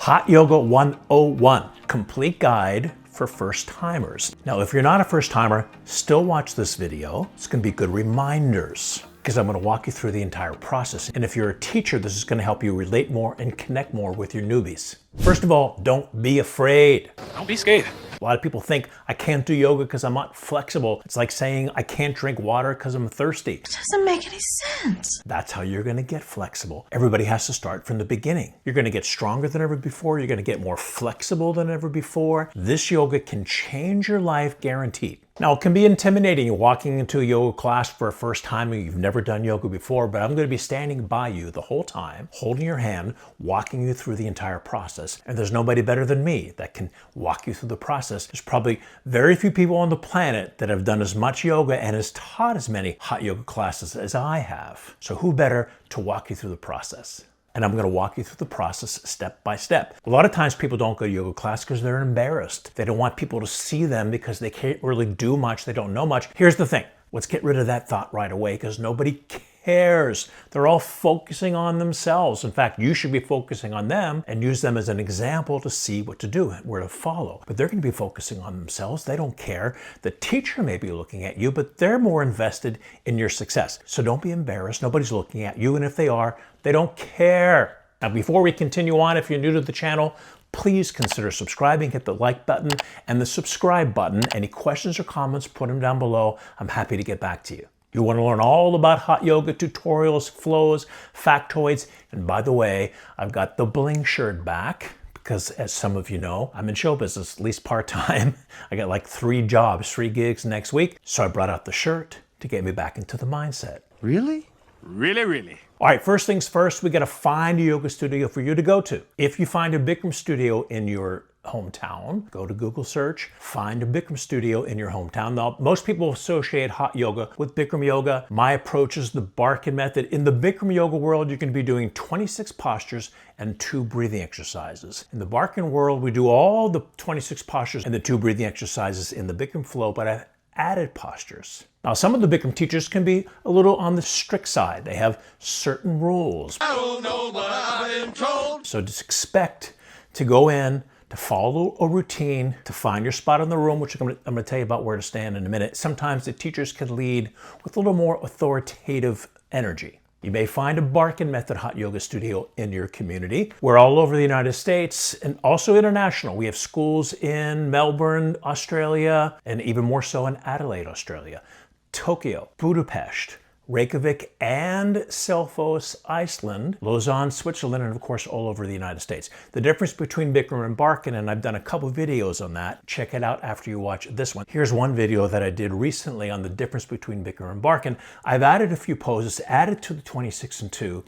Hot Yoga 101, complete guide for first timers. Now, if you're not a first timer, still watch this video. It's gonna be good reminders because I'm gonna walk you through the entire process. And if you're a teacher, this is gonna help you relate more and connect more with your newbies. First of all, don't be afraid. Don't be scared. A lot of people think I can't do yoga because I'm not flexible. It's like saying I can't drink water because I'm thirsty. It doesn't make any sense. That's how you're gonna get flexible. Everybody has to start from the beginning. You're gonna get stronger than ever before. You're gonna get more flexible than ever before. This yoga can change your life, guaranteed. Now, it can be intimidating. You're walking into a yoga class for a first time and you've never done yoga before, but I'm going to be standing by you the whole time, holding your hand, walking you through the entire process. And there's nobody better than me that can walk you through the process. There's probably very few people on the planet that have done as much yoga and has taught as many hot yoga classes as I have. So who better to walk you through the process? And I'm going to walk you through the process step by step. A lot of times people don't go to yoga class because they're embarrassed. They don't want people to see them because they can't really do much. They don't know much. Here's the thing. Let's get rid of that thought right away because nobody cares. They're all focusing on themselves. In fact, you should be focusing on them and use them as an example to see what to do and where to follow. But they're going to be focusing on themselves. They don't care. The teacher may be looking at you, but they're more invested in your success. So don't be embarrassed. Nobody's looking at you. And if they are, they don't care. Now, before we continue on, if you're new to the channel, please consider subscribing, hit the like button and the subscribe button. Any questions or comments, put them down below. I'm happy to get back to you. You want to learn all about hot yoga tutorials, flows, factoids. And by the way, I've got the bling shirt back because as some of you know, I'm in show business, at least part-time. I got like 3 jobs, 3 gigs next week. So I brought out the shirt to get me back into the mindset. Really? Really? All right, first things first, we got to find a yoga studio for you to go to. If you find a Bikram studio in your hometown, go to Google search, find a Bikram studio in your hometown. Now, most people associate hot yoga with Bikram yoga. My approach is the Barkan Method. In the Bikram yoga world, you're going to be doing 26 postures and 2 breathing exercises. In the Barkan world, we do all the 26 postures and the 2 breathing exercises in the Bikram flow, but I've added postures. Now, some of the Bikram teachers can be a little on the strict side. They have certain rules. I don't know, but I've been told. So just expect to go in, to follow a routine, to find your spot in the room, which I'm going to tell you about where to stand in a minute. Sometimes the teachers can lead with a little more authoritative energy. You may find a Barkan Method hot yoga studio in your community. We're all over the United States and also international. We have schools in Melbourne, Australia, and even more so in Adelaide, Australia, Tokyo, Budapest, Reykjavik, and Selfoss, Iceland, Lausanne, Switzerland, and of course all over the United States. The difference between Bikram and Barkan, and I've done a couple videos on that. Check it out after you watch this one. Here's one video that I did recently on the difference between Bikram and Barkan. I've added a few poses, added to the 26 and 2,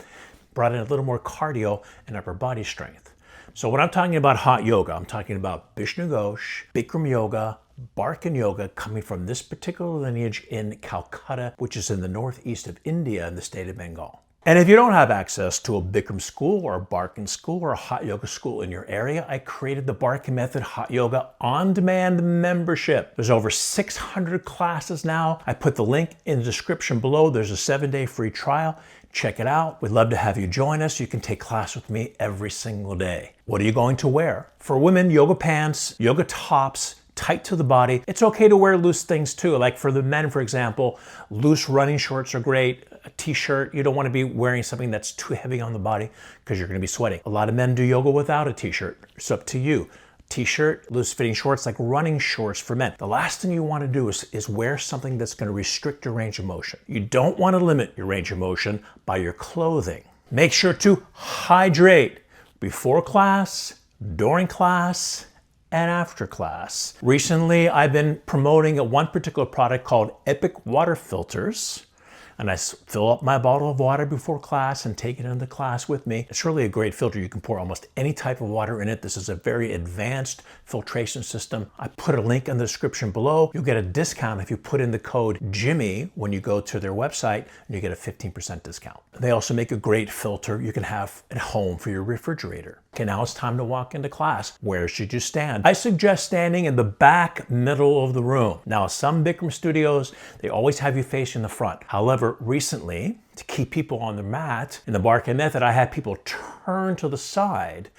brought in a little more cardio and upper body strength. So when I'm talking about hot yoga, I'm talking about Vishnu Ghosh, Bikram yoga, Barkan yoga, coming from this particular lineage in Calcutta, which is in the northeast of India in the state of Bengal. And if you don't have access to a Bikram school or a Barkan school or a hot yoga school in your area, I created the Barkan Method Hot Yoga On-Demand membership. There's over 600 classes now. I put the link in the description below. There's a 7-day free trial. Check it out. We'd love to have you join us. You can take class with me every single day. What are you going to wear? For women, yoga pants, yoga tops, tight to the body. It's okay to wear loose things too. Like for the men, for example, loose running shorts are great. A t-shirt, you don't want to be wearing something that's too heavy on the body because you're going to be sweating. A lot of men do yoga without a t-shirt. It's up to you. T-shirt, loose fitting shorts, like running shorts for men. The last thing you want to do is wear something that's going to restrict your range of motion. You don't want to limit your range of motion by your clothing. Make sure to hydrate before class, during class, and after class. Recently, I've been promoting one particular product called Epic Water Filters. And I fill up my bottle of water before class and take it into class with me. It's really a great filter. You can pour almost any type of water in it. This is a very advanced filtration system. I put a link in the description below. You'll get a discount if you put in the code Jimmy when you go to their website, and you get a 15% discount. They also make a great filter you can have at home for your refrigerator. Okay, now it's time to walk into class. Where should you stand? I suggest standing in the back middle of the room. Now, some Bikram studios, they always have you facing the front. However, recently, to keep people on the mat, in the Barkan Method, I had people turn to the side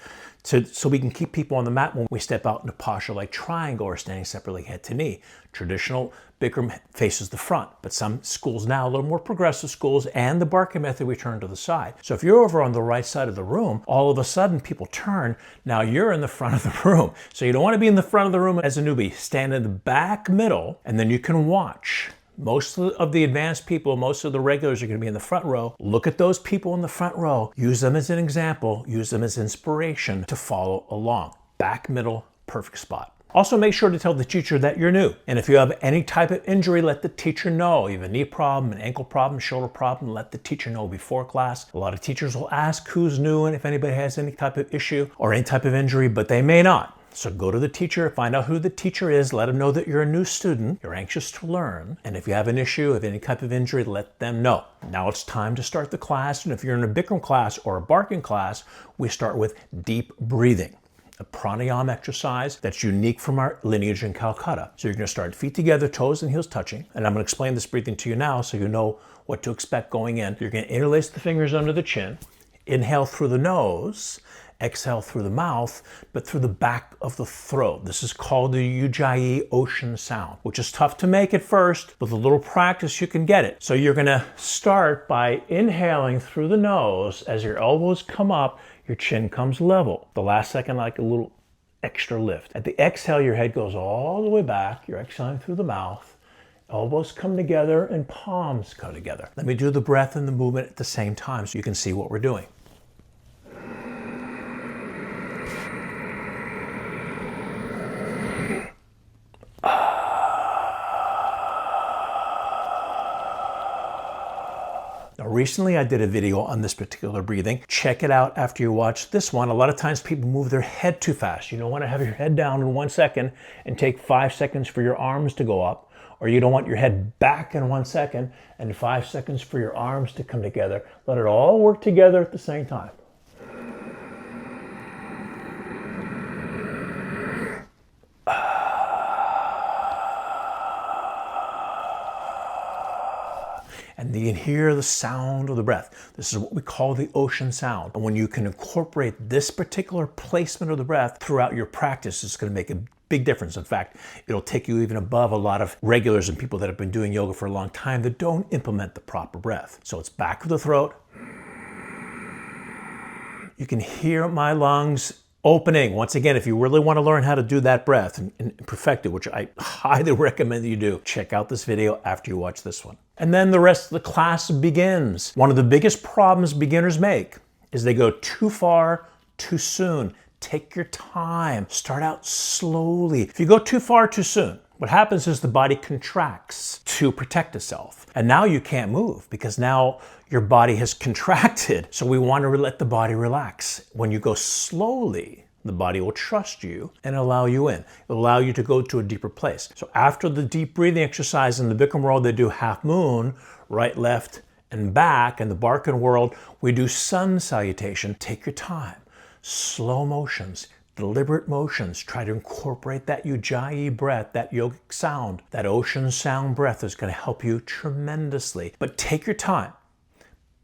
So we can keep people on the mat when we step out into posture like triangle or standing separately head to knee. Traditional Bikram faces the front, but some schools now, a little more progressive schools, and the Barkan Method, we turn to the side. So if you're over on the right side of the room, all of a sudden people turn, now you're in the front of the room. So you don't want to be in the front of the room as a newbie. Stand in the back middle, and then you can watch. Most of the advanced people, most of the regulars are going to be in the front row. Look at those people in the front row. Use them as an example. Use them as inspiration to follow along. Back, middle, perfect spot. Also, make sure to tell the teacher that you're new. And if you have any type of injury, let the teacher know. You have a knee problem, an ankle problem, shoulder problem, let the teacher know before class. A lot of teachers will ask who's new and if anybody has any type of issue or any type of injury, but they may not. So go to the teacher, find out who the teacher is, let them know that you're a new student, you're anxious to learn, and if you have an issue of any type of injury, let them know. Now it's time to start the class, and if you're in a Bikram class or a Barkan class, we start with deep breathing, a pranayama exercise that's unique from our lineage in Calcutta. So you're going to start feet together, toes and heels touching, and I'm going to explain this breathing to you now so you know what to expect going in. You're going to interlace the fingers under the chin, inhale through the nose, exhale through the mouth, but through the back of the throat. This is called the Ujjayi ocean sound, which is tough to make at first. With a little practice, you can get it. So you're gonna start by inhaling through the nose. As your elbows come up, your chin comes level. The last second, like a little extra lift. At the exhale, your head goes all the way back. You're exhaling through the mouth. Elbows come together and palms come together. Let me do the breath and the movement at the same time so you can see what we're doing. Now, recently I did a video on this particular breathing. Check it out after you watch this one. A lot of times people move their head too fast. You don't want to have your head down in 1 second and take 5 seconds for your arms to go up, or you don't want your head back in 1 second and 5 seconds for your arms to come together. Let it all work together at the same time. And you can hear the sound of the breath. This is what we call the ocean sound. And when you can incorporate this particular placement of the breath throughout your practice, it's going to make a big difference. In fact, it'll take you even above a lot of regulars and people that have been doing yoga for a long time that don't implement the proper breath. So it's back of the throat. You can hear my lungs opening. Once again, if you really want to learn how to do that breath and perfect it, which I highly recommend that you do, check out this video after you watch this one. And then the rest of the class begins. One of the biggest problems beginners make is they go too far too soon. Take your time. Start out slowly. If you go too far too soon, what happens is the body contracts to protect itself. And now you can't move because now your body has contracted. So we want to let the body relax. When you go slowly, the body will trust you and allow you in. It'll allow you to go to a deeper place. So after the deep breathing exercise in the Bikram world, they do half moon, right, left, and back. In the Barkan world, we do sun salutation. Take your time. Slow motions, deliberate motions. Try to incorporate that Ujjayi breath, that yogic sound. That ocean sound breath is going to help you tremendously. But take your time.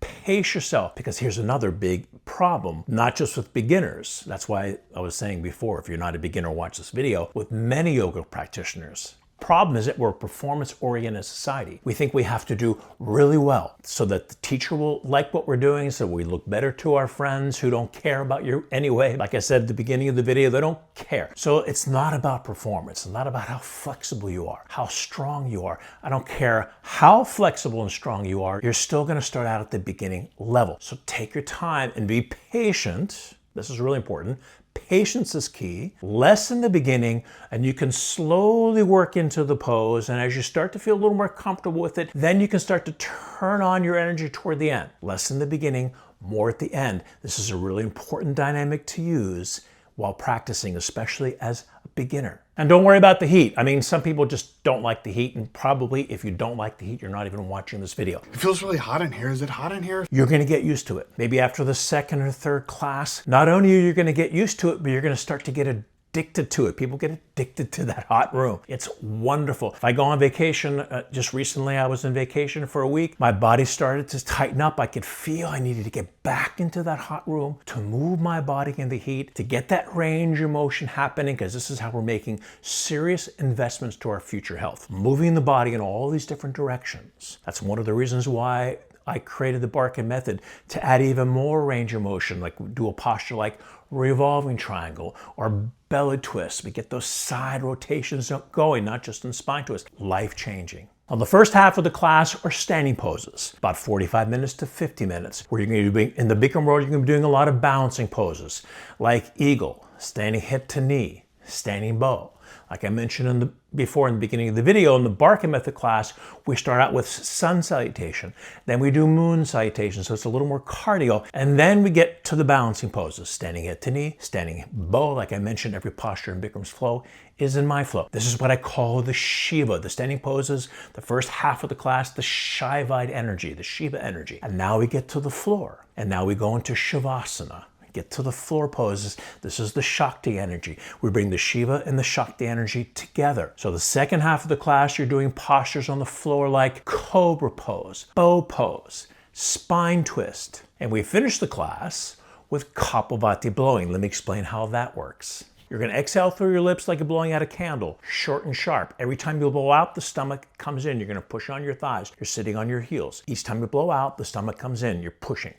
Pace yourself, because here's another big problem, not just with beginners. That's why I was saying before, if you're not a beginner, watch this video, with many yoga practitioners. Problem is that we're a performance-oriented society. We think we have to do really well so that the teacher will like what we're doing, so we look better to our friends who don't care about you anyway. Like I said at the beginning of the video, they don't care. So it's not about performance. It's not about how flexible you are, how strong you are. I don't care how flexible and strong you are. You're still going to start out at the beginning level. So take your time and be patient. This is really important. Patience is key. Less in the beginning, and you can slowly work into the pose. And as you start to feel a little more comfortable with it, then you can start to turn on your energy toward the end. Less in the beginning, more at the end. This is a really important dynamic to use while practicing, especially as a beginner. And don't worry about the heat. I mean, some people just don't like the heat, and probably if you don't like the heat, you're not even watching this video. It feels really hot in here. Is it hot in here? You're going to get used to it. Maybe after the second or third class, not only are you going to get used to it, but you're going to start to get a addicted to it. People get addicted to that hot room. It's wonderful. If I go on vacation, just recently I was on vacation for a week, my body started to tighten up. I could feel I needed to get back into that hot room to move my body in the heat, to get that range of motion happening, because this is how we're making serious investments to our future health. Moving the body in all these different directions. That's one of the reasons why I created the Barkan Method, to add even more range of motion, like do a posture like revolving triangle or belly twist. We get those side rotations going, not just in spine twist. Life-changing. On the first half of the class are standing poses, about 45 minutes to 50 minutes, where you're going to be, in the Bikram world, you're going to be doing a lot of balancing poses, like eagle, standing hip to knee, standing bow. Like I mentioned before in the beginning of the video, in the Barkan Method class, we start out with sun salutation. Then we do moon salutation, so it's a little more cardio. And then we get to the balancing poses, standing head to knee, standing bow. Like I mentioned, every posture in Bikram's flow is in my flow. This is what I call the Shiva, the standing poses, the first half of the class, the Shaivite energy, the Shiva energy. And now we get to the floor. And now we go into Savasana. Get to the floor poses. This is the Shakti energy. We bring the Shiva and the Shakti energy together. So the second half of the class, you're doing postures on the floor like cobra pose, bow pose, spine twist. And we finish the class with Kapalbhati blowing. Let me explain how that works. You're going to exhale through your lips like you're blowing out a candle, short and sharp. Every time you blow out, the stomach comes in. You're going to push on your thighs. You're sitting on your heels. Each time you blow out, the stomach comes in. You're pushing.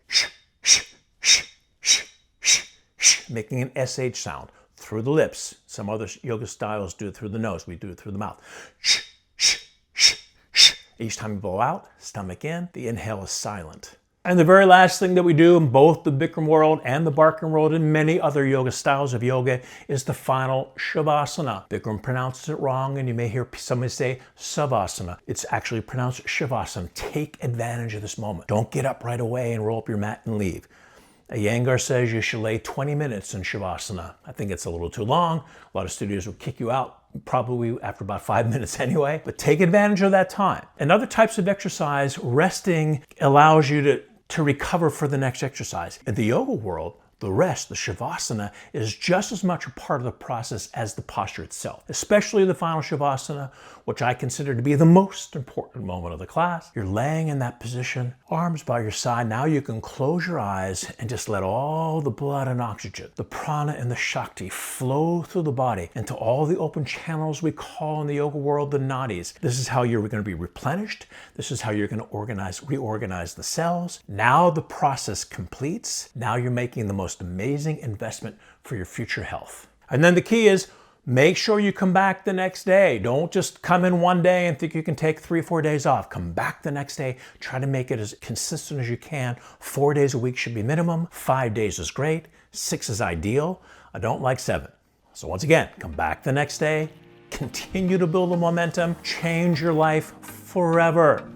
Shh, shh, shh. Making an SH sound through the lips. Some other yoga styles do it through the nose. We do it through the mouth. Each time you blow out, stomach in, the inhale is silent. And the very last thing that we do in both the Bikram world and the Barkan world and many other yoga styles of yoga is the final Shavasana. Bikram pronounces it wrong, and you may hear somebody say Savasana. It's actually pronounced Shavasana. Take advantage of this moment. Don't get up right away and roll up your mat and leave. Iyengar says you should lay 20 minutes in Shavasana. I think it's a little too long. A lot of studios will kick you out probably after about 5 minutes anyway, but take advantage of that time. And other types of exercise, resting allows you to recover for the next exercise. In the yoga world, the rest, the Shavasana, is just as much a part of the process as the posture itself, especially the final Shavasana, which I consider to be the most important moment of the class. You're laying in that position, arms by your side. Now you can close your eyes and just let all the blood and oxygen, the prana and the Shakti, flow through the body into all the open channels we call in the yoga world the nadis. This is how you're going to be replenished. This is how you're going to reorganize the cells. Now the process completes. Now you're making the most amazing investment for your future health. And then the key is, make sure you come back the next day. Don't just come in one day and think you can take 3 or 4 days off. Come back the next day. Try to make it as consistent as you can. 4 days a week should be minimum. 5 days is great. 6 is ideal. I don't like 7. So once again, come back the next day. Continue to build the momentum. Change your life forever.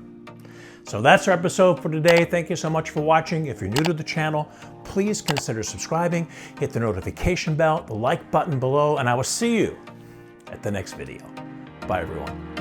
So that's our episode for today. Thank you so much for watching. If you're new to the channel, please consider subscribing, hit the notification bell, the like button below, and I will see you at the next video. Bye, everyone.